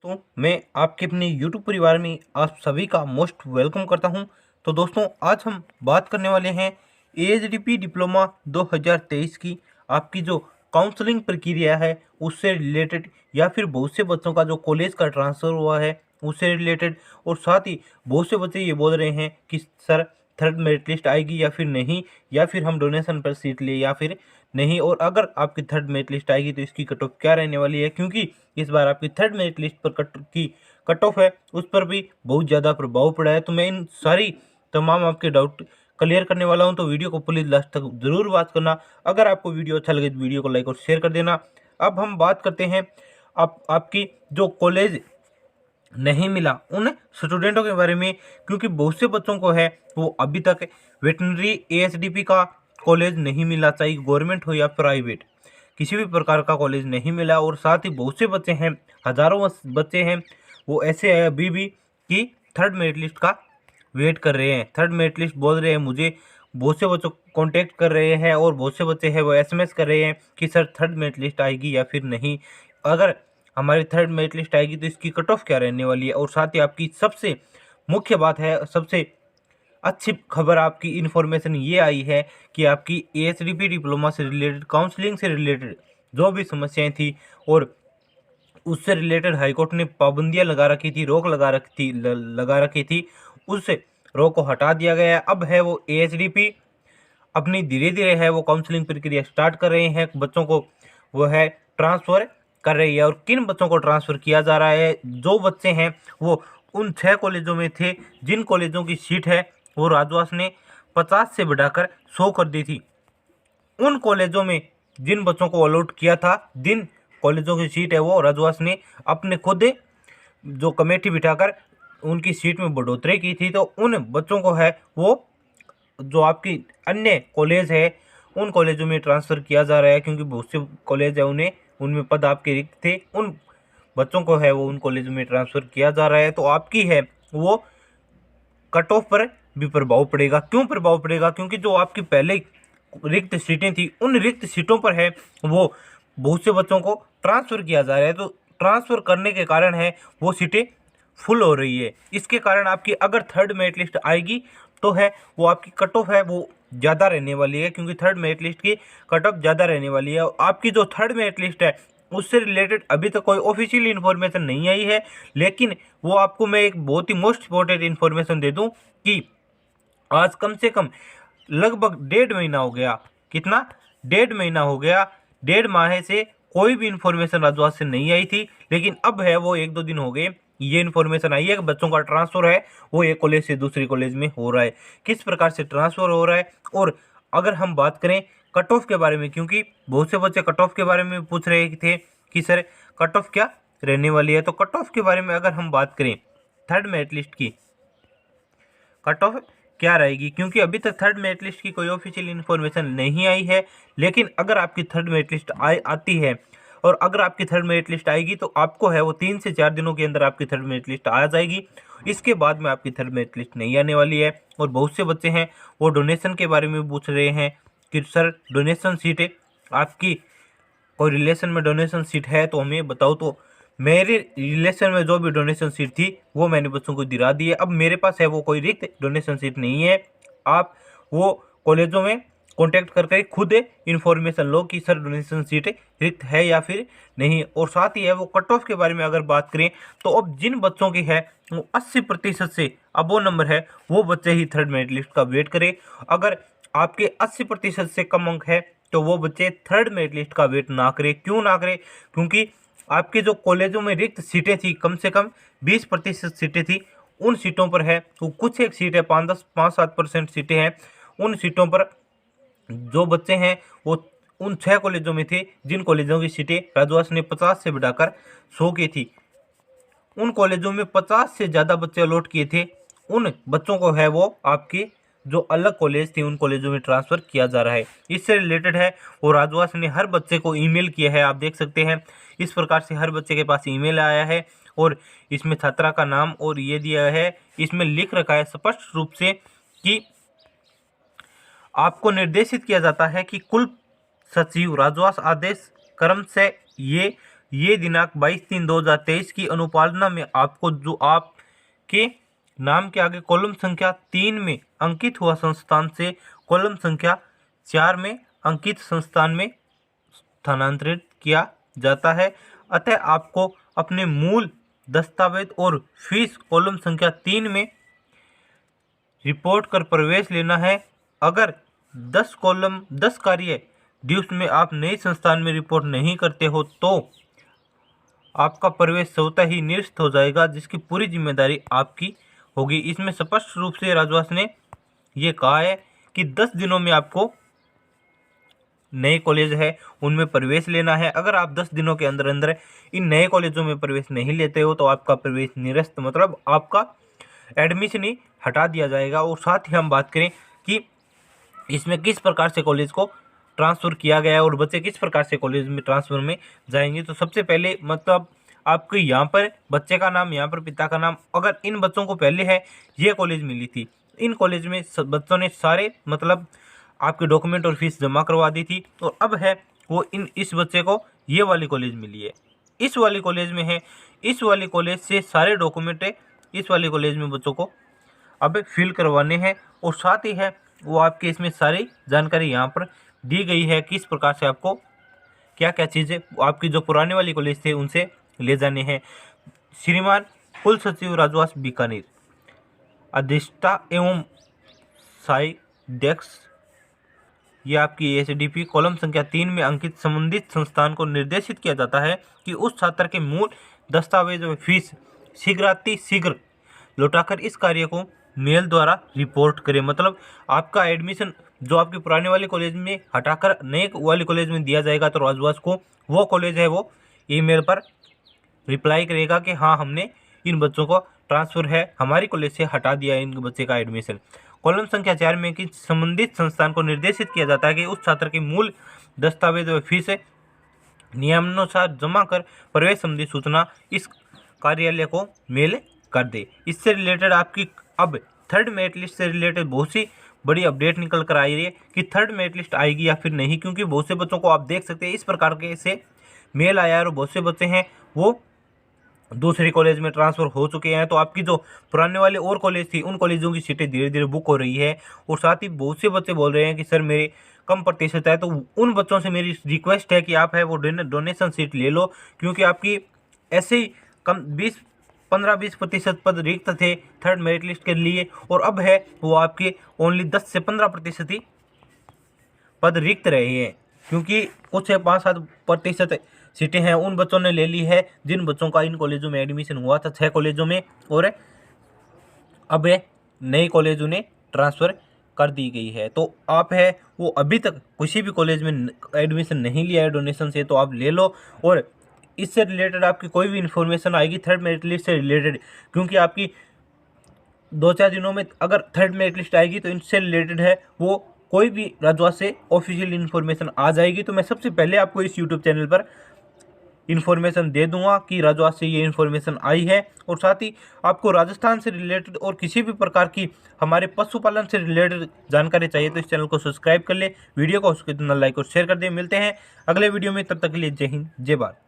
तो मैं आपके अपने YouTube परिवार में आप सभी का मोस्ट वेलकम करता हूं। तो दोस्तों, आज हम बात करने वाले हैं AHDP डिप्लोमा 2023 की आपकी जो काउंसलिंग प्रक्रिया है उससे रिलेटेड, या फिर बहुत से बच्चों का जो कॉलेज का ट्रांसफ़र हुआ है उससे रिलेटेड। और साथ ही बहुत से बच्चे ये बोल रहे हैं कि सर थर्ड मेरिट लिस्ट आएगी या फिर नहीं, या फिर हम डोनेशन पर सीट ले या फिर नहीं, और अगर आपकी थर्ड मेरिट लिस्ट आएगी तो इसकी कट ऑफ क्या रहने वाली है, क्योंकि इस बार आपकी थर्ड मेरिट लिस्ट पर कट ऑफ है उस पर भी बहुत ज़्यादा प्रभाव पड़ा है। तो मैं इन सारी तमाम आपके डाउट क्लियर करने वाला हूं, तो वीडियो को प्लीज़ लास्ट तक ज़रूर वॉच करना। अगर आपको वीडियो अच्छा लगे तो वीडियो को लाइक और शेयर कर देना। अब हम बात करते हैं आपकी जो कॉलेज नहीं मिला उन स्टूडेंटों के बारे में, क्योंकि बहुत से बच्चों को है वो अभी तक वेटनरी AHDP का कॉलेज नहीं मिला, चाहे गवर्नमेंट हो या प्राइवेट, किसी भी प्रकार का कॉलेज नहीं मिला। और साथ ही बहुत से बच्चे हैं, हज़ारों बच्चे हैं, वो ऐसे हैं अभी भी कि थर्ड मेरिट लिस्ट का वेट कर रहे हैं। थर्ड मेरिट लिस्ट बोल रहे हैं मुझे, बहुत से बच्चों कांटेक्ट कर रहे हैं, और बहुत से बच्चे हैं वो SMS कर रहे हैं कि सर थर्ड मेरिट लिस्ट आएगी या फिर नहीं, अगर हमारी थर्ड मेरिट लिस्ट आएगी तो इसकी कट ऑफ क्या रहने वाली है। और साथ ही आपकी सबसे मुख्य बात है, सबसे अच्छी खबर, आपकी इन्फॉर्मेशन ये आई है कि आपकी AHDP डिप्लोमा से रिलेटेड, काउंसलिंग से रिलेटेड जो भी समस्याएं थी और उससे रिलेटेड हाईकोर्ट ने पाबंदियां लगा रखी थी, रोक लगा रखी थी, उस रोक को हटा दिया गया है। अब है वो AHDP अपनी धीरे धीरे है वो काउंसलिंग प्रक्रिया स्टार्ट कर रहे हैं, बच्चों को वो है ट्रांसफ़र कर रही है। और किन बच्चों को ट्रांसफ़र किया जा रहा है, जो बच्चे हैं वो उन 6 कॉलेजों में थे जिन कॉलेजों की सीट है वो राजवास ने 50 से बढ़ाकर 100 कर दी थी। उन कॉलेजों में जिन बच्चों को अलॉट किया था, जिन कॉलेजों की सीट है वो राजवास ने अपने खुद जो कमेटी बिठाकर उनकी सीट में बढ़ोतरी की थी। तो उन बच्चों को है वो जो आपकी अन्य कॉलेज है उन कॉलेजों में ट्रांसफ़र किया जा रहा है, क्योंकि बहुत से कॉलेज है उन्हें उनमें पद आपके रिक्त थे, उन बच्चों को है वो उन कॉलेजों में ट्रांसफ़र किया जा रहा है। तो आपकी है वो कट ऑफ पर भी प्रभाव पड़ेगा। क्यों प्रभाव पड़ेगा? क्योंकि जो आपकी पहले रिक्त सीटें थी उन रिक्त सीटों पर है वो बहुत से बच्चों को ट्रांसफ़र किया जा रहा है। तो ट्रांसफ़र करने के कारण है वो सीटें फुल हो रही है। इसके कारण आपकी अगर थर्ड मेरिट लिस्ट आएगी तो है वो आपकी कट ऑफ है वो ज़्यादा रहने वाली है, क्योंकि थर्ड मेरिट लिस्ट की कट ऑफ ज़्यादा रहने वाली है। और आपकी जो थर्ड मेरिट लिस्ट है उससे रिलेटेड अभी तक कोई ऑफिशियल इन्फॉर्मेशन नहीं आई है, लेकिन वो आपको मैं एक बहुत ही मोस्ट इम्पोर्टेंट इन्फॉर्मेशन दे दूं कि आज कम से कम लगभग 1.5 महीना हो गया। कितना? 1.5 महीना हो गया। 1.5 माह से कोई भी इन्फॉर्मेशन राजवास से नहीं आई थी, लेकिन अब है वो 1-2 दिन हो गए ये इन्फॉर्मेशन आई है कि बच्चों का ट्रांसफ़र है वो एक कॉलेज से दूसरी कॉलेज में हो रहा है। किस प्रकार से ट्रांसफ़र हो रहा है, और अगर हम बात करें कट ऑफ के बारे में, क्योंकि बहुत से बच्चे कट ऑफ के बारे में पूछ रहे थे कि सर कट ऑफ क्या रहने वाली है। तो कट ऑफ के बारे में अगर हम बात करें, थर्ड मेरिट लिस्ट की कट ऑफ क्या रहेगी, क्योंकि अभी तक थर्ड मेरिट लिस्ट की कोई ऑफिशियल इन्फॉर्मेशन नहीं आई है, लेकिन अगर आपकी थर्ड मेरिट लिस्ट आती है, और अगर आपकी थर्ड मेरिट लिस्ट आएगी तो आपको है वो 3 से 4 दिनों के अंदर आपकी थर्ड मेरिट लिस्ट आ जाएगी। इसके बाद में आपकी थर्ड मेरिट लिस्ट नहीं आने वाली है। और बहुत से बच्चे हैं वो डोनेशन के बारे में पूछ रहे हैं कि सर डोनेशन सीट है आपकी, कोई रिलेशन में डोनेशन सीट है तो हमें बताओ। तो मेरे रिलेशन में जो भी डोनेशन सीट थी वो मैंने बच्चों को दिला दी है। अब मेरे पास है वो कोई रिक्त डोनेशन सीट नहीं है। आप वो कॉलेजों में कांटेक्ट करके खुद इन्फॉर्मेशन लो कि सर डोनेशन सीट रिक्त है या फिर नहीं। और साथ ही है वो कट ऑफ के बारे में अगर बात करें तो अब जिन बच्चों की है वो 80% से अबो नंबर है वो बच्चे ही थर्ड मेरिट लिस्ट का वेट करें। अगर आपके 80% से कम अंक है तो वो बच्चे थर्ड मेरिट लिस्ट का वेट ना करें। क्यों ना करें? क्योंकि आपके जो कॉलेजों में रिक्त सीटें थी, कम से कम 20% सीटें थी, उन सीटों पर है वो कुछ एक सीट है 5-7% सीटें हैं, उन सीटों पर जो बच्चे हैं वो उन 6 कॉलेजों में थे जिन कॉलेजों की सीटें राजवास ने 50 से बढ़ाकर 100 की थी। उन कॉलेजों में 50 से ज़्यादा बच्चे अलॉट किए थे, उन बच्चों को है वो आपके जो अलग कॉलेज थे उन कॉलेजों में ट्रांसफ़र किया जा रहा है। इससे रिलेटेड है वो राजवास ने हर बच्चे को ईमेल किया है, आप देख सकते हैं इस प्रकार से हर बच्चे के पास ईमेल आया है, और इसमें छात्रा का नाम और ये दिया है, इसमें लिख रखा है स्पष्ट रूप से कि आपको निर्देशित किया जाता है कि कुल सचिव राजवास आदेश क्रम से ये ये दिनांक 22/3/2023 की अनुपालना में आपको जो आपके नाम के आगे कॉलम संख्या 3 में अंकित हुआ संस्थान से कॉलम संख्या 4 में अंकित संस्थान में स्थानांतरित किया जाता है। अतः आपको अपने मूल दस्तावेज और फीस कॉलम संख्या 3 में रिपोर्ट कर प्रवेश लेना है। अगर 10 कार्य दिवस में आप नए संस्थान में रिपोर्ट नहीं करते हो तो आपका प्रवेश स्वतः ही निरस्त हो जाएगा, जिसकी पूरी जिम्मेदारी आपकी होगी। इसमें स्पष्ट रूप से राजवास ने ये कहा है कि 10 दिनों में आपको नए कॉलेज है उनमें प्रवेश लेना है। अगर आप 10 दिनों के अंदर अंदर इन नए कॉलेजों में प्रवेश नहीं लेते हो तो आपका प्रवेश निरस्त, मतलब आपका एडमिशन ही हटा दिया जाएगा। और साथ ही हम बात करें कि इसमें किस प्रकार से कॉलेज को ट्रांसफ़र किया गया है और बच्चे किस प्रकार से कॉलेज में ट्रांसफ़र में जाएंगे, तो सबसे पहले मतलब आपको यहाँ पर बच्चे का नाम, यहाँ पर पिता का नाम, अगर इन बच्चों को पहले है ये कॉलेज मिली थी, इन कॉलेज में बच्चों ने सारे मतलब आपके डॉक्यूमेंट और फीस जमा करवा दी थी, और अब है वो इस बच्चे को ये वाली कॉलेज मिली है, इस वाली कॉलेज में है, इस वाली कॉलेज से सारे डॉक्यूमेंट इस वाली कॉलेज में बच्चों को अब फिल करवाने हैं। और साथ ही है वो आपके इसमें सारी जानकारी यहाँ पर दी गई है किस प्रकार से आपको क्या क्या चीज़ें आपकी जो पुराने वाली कॉलेज थे उनसे ले जाने हैं। श्रीमान कुल सचिव राजवास बीकानेर, अधिष्ठा एवं साई डेस्क, ये आपकी एसडीपी कॉलम संख्या 3 में अंकित संबंधित संस्थान को निर्देशित किया जाता है कि उस छात्र के मूल दस्तावेज व फीस शीघ्र लौटाकर इस कार्य को मेल द्वारा रिपोर्ट करें। मतलब आपका एडमिशन जो आपके पुराने वाले कॉलेज में हटाकर नए वाले कॉलेज में दिया जाएगा, तो राजवास को वो कॉलेज है वो ईमेल पर रिप्लाई करेगा कि हाँ हमने इन बच्चों को ट्रांसफ़र है हमारी कॉलेज से हटा दिया इन बच्चे का एडमिशन। कॉलम संख्या 4 में कि संबंधित संस्थान को निर्देशित किया जाता है कि उस छात्र के मूल दस्तावेज व फीस नियमानुसार जमा कर प्रवेश संबंधी सूचना इस कार्यालय को मेल कर दे। इससे रिलेटेड आपकी अब थर्ड मेरिट लिस्ट से रिलेटेड बहुत सी बड़ी अपडेट निकल कर आई है कि थर्ड मेरिट लिस्ट आएगी या फिर नहीं, क्योंकि बहुत से बच्चों को आप देख सकते हैं इस प्रकार के से मेल आया है और बहुत से बच्चे हैं वो दूसरे कॉलेज में ट्रांसफ़र हो चुके हैं। तो आपकी जो पुराने वाले और कॉलेज थी उन कॉलेजों की सीटें धीरे धीरे बुक हो रही है। और साथ ही बहुत से बच्चे बोल रहे हैं कि सर मेरे कम प्रतिशत है, तो उन बच्चों से मेरी रिक्वेस्ट है कि आप है वो डोनेशन सीट ले लो, क्योंकि आपकी ऐसे ही कम 15-20% पद रिक्त थे थर्ड मेरिट लिस्ट के लिए, और अब है वो आपके ओनली 10 से 15% ही पद रिक्त रहे हैं, क्योंकि कुछ 5-7% सीटें हैं उन बच्चों ने ले ली है जिन बच्चों का इन कॉलेजों में एडमिशन हुआ था 6 कॉलेजों में, और अब नए कॉलेज उन्हें ट्रांसफ़र कर दी गई है। तो आप है वो अभी तक किसी भी कॉलेज में एडमिशन नहीं लिया है डोनेशन से, तो आप ले लो। और इससे रिलेटेड आपकी कोई भी इन्फॉर्मेशन आएगी थर्ड मेरिट लिस्ट से रिलेटेड, क्योंकि आपकी 2-4 दिनों में अगर थर्ड मेरिट लिस्ट आएगी तो इनसे रिलेटेड है वो कोई भी राजवास से ऑफिशियल इन्फॉर्मेशन आ जाएगी, तो मैं सबसे पहले आपको इस यूट्यूब चैनल पर इन्फॉर्मेशन दे दूंगा कि राजवास से ये इन्फॉर्मेशन आई है। और साथ ही आपको राजस्थान से रिलेटेड और किसी भी प्रकार की हमारे पशुपालन से रिलेटेड जानकारी चाहिए तो इस चैनल को सब्सक्राइब कर ले, वीडियो को उसके लाइक और शेयर कर दे। मिलते हैं अगले वीडियो में, तब तक के लिए जय हिंद जय भारत।